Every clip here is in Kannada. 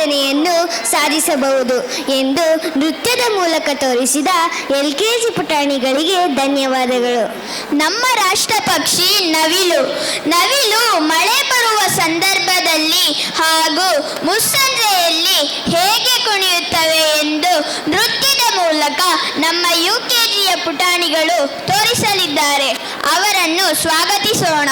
ಸಾಧನೆಯನ್ನು ಸಾಧಿಸಬಹುದು ಎಂದು ನೃತ್ಯದ ಮೂಲಕ ತೋರಿಸಿದ LKG ಪುಟಾಣಿಗಳಿಗೆ ಧನ್ಯವಾದಗಳು. ನಮ್ಮ ರಾಷ್ಟ್ರ ಪಕ್ಷಿ ನವಿಲು. ನವಿಲು ಮಳೆ ಬರುವ ಸಂದರ್ಭದಲ್ಲಿ ಹಾಗೂ ಮುಸ್ಸಂಜೆಯಲ್ಲಿ ಹೇಗೆ ಕುಣಿಯುತ್ತವೆ ಎಂದು ನೃತ್ಯದ ಮೂಲಕ ನಮ್ಮ UKGಯ ಪುಟಾಣಿಗಳು ತೋರಿಸಲಿದ್ದಾರೆ. ಅವರನ್ನು ಸ್ವಾಗತಿಸೋಣ.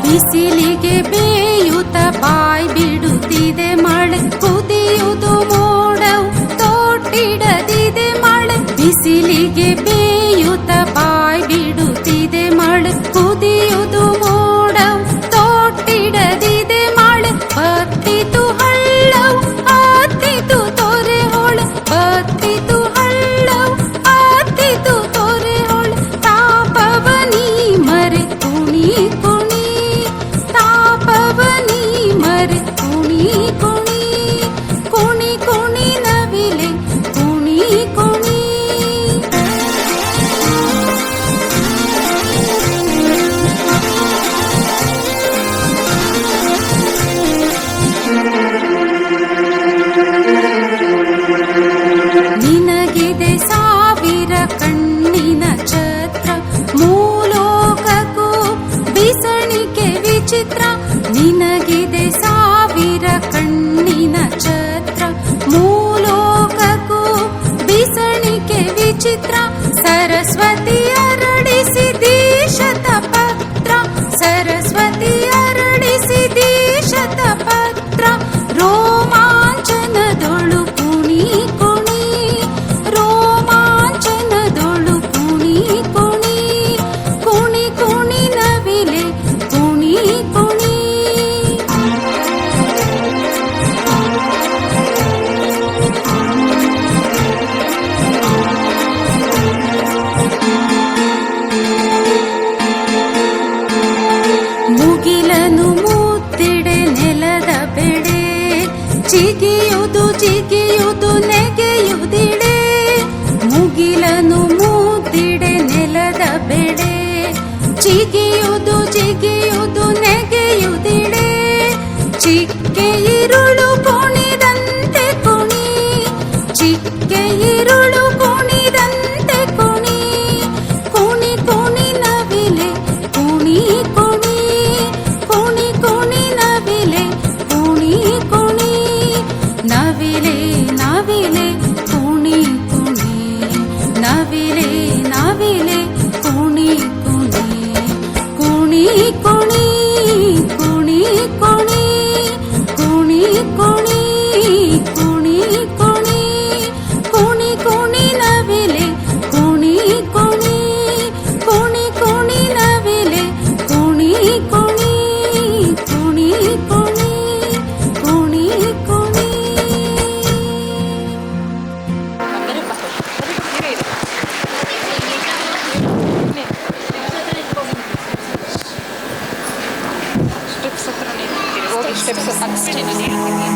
ಬಿಸಿಲಿಗೆ ಬೇಯುತ್ತ ಬಾಯ್ ಬಿಡುತ್ತಿದೆ ಮಳೆ, ಕುದಿಯುವುದು ಮೋಡವು ತೋಟಿಡದಿದೆ ಮಳೆ. ಬಿಸಿಲಿಗೆ ಬೇಯುತ್ತ ಬಾಯ್ ಬಿಡುತ್ತಿದೆ ಮಳೆ, ಕುದಿಯುವುದು ಮೋಡವು ತೋಟಿಡದಿದೆ ಮಳೆ. ಬತ್ತಿತು ಹಳ್ಳವು ಆತಿತು ತೊರೆ ಹೊಳೆ, ಬತ್ತಿತು ಹಳ್ಳವು ಆತಿತು ತೊರೆ ಹೊಳೆ. ತಾಪವನಿ ಮರೆ ಕುಣಿ ಕುಣಿ, ತಾಪವನಿ ಮರೆ ಕುಣಿ ಕುಣಿ, ಕುಣಿ ಕುಣಿ ನವಿಲೆ ಕುಣಿ ಕುಣಿ. ನಿನಗಿದೆ ಸಾವಿರ ಕಣ್ಣಿನ ಛತ್ರ, ಮೂಲೋಕಕ್ಕೂ ಬಿಸಣಿಕೆ ವಿಚಿತ್ರ. ನಿನಗಿದೆ ಸಾವಿರ ಕಣ್ಣಿನ ಛತ್ರ, ಮೂಲೋಕಕ್ಕೂ ಬಿಸಣಿಕೆ ವಿಚಿತ್ರ. ಸರಸ್ವತಿ ಅರಳಿಸಿ ದೀಶತ ಪತ್ರ, ಸರಸ್ವತಿ ಅರಳಿಸಿ ದೀಶತ ಪತ್ರ. ರೋಮಾಂಚನದೊಳು ಕುಣಿ ಕುಣಿ, ರೋಮಾಂಚನದೊಳು ಕುಣಿ ಕುಣಿ, ಕುಣಿ ಕುಣಿ ನವಿಲೆ ಕುಣಿ ಕುಣಿ. ಮುಗಿಲನು ಮುತ್ತಿಡೆ ನೆಲದ ಬೆಡೆ, ಚಿಗಿಯುವುದು ಜಿಗಿಯುವುದು ನೆಗೆಯುವುದಿಡೆ. ಮುಗಿಲನು ಮುತ್ತಿಡೆ ನೆಲದ ಬೆಡೆ, ಚಿಗಿಯುವುದು ಜಿಗಿಯುವುದು ನೆಗೆಯುವುದಿಡೆ. ಚಿಕ್ಕೆ ಇರುಳು ಕುಣಿದಂತೆ ಕುಣಿ, ಚಿಕ್ಕೆ ಇರುಳು ಕುಣಿದಂತೆ ಕುಣಿ, ಕುಣಿ ಕುಣಿ ನವಿಲೆ ಕುಣಿ ಕುಣಿ, ಕುಣಿ ಕುಣಿ ನವಿಲೆ ಕುಣಿ ಕುಣಿ. ನವಿಲೆ ನವಿಲೆ ಕುಣಿ ಕುಣಿ, ನವಿಲೆ ನವಿಲೆ ಕುಣಿ ಕುಣಿ, ಕುಣಿ ಕುಣಿ ಕುಣಿ ಕುಣಿ, ಕುಣಿ ಕುಣಿ ಕುಣಿ ಕುಣಿ, ಕುಣಿ ಕುಣಿ ನವಿಲೆ ಕುಣಿ ಕುಣಿ, ಕುಣಿ ಕುಣಿ ನವಿಲೆ ಕುಣಿ ಕುಣಿ, ಕುಣಿ ಕುಣಿ ಕುಣಿ ಕುಣಿ. ಸ್ಟೆಪ್ಸ್ ಹತ್ರ ಸ್ಟೆಪ್ಸ್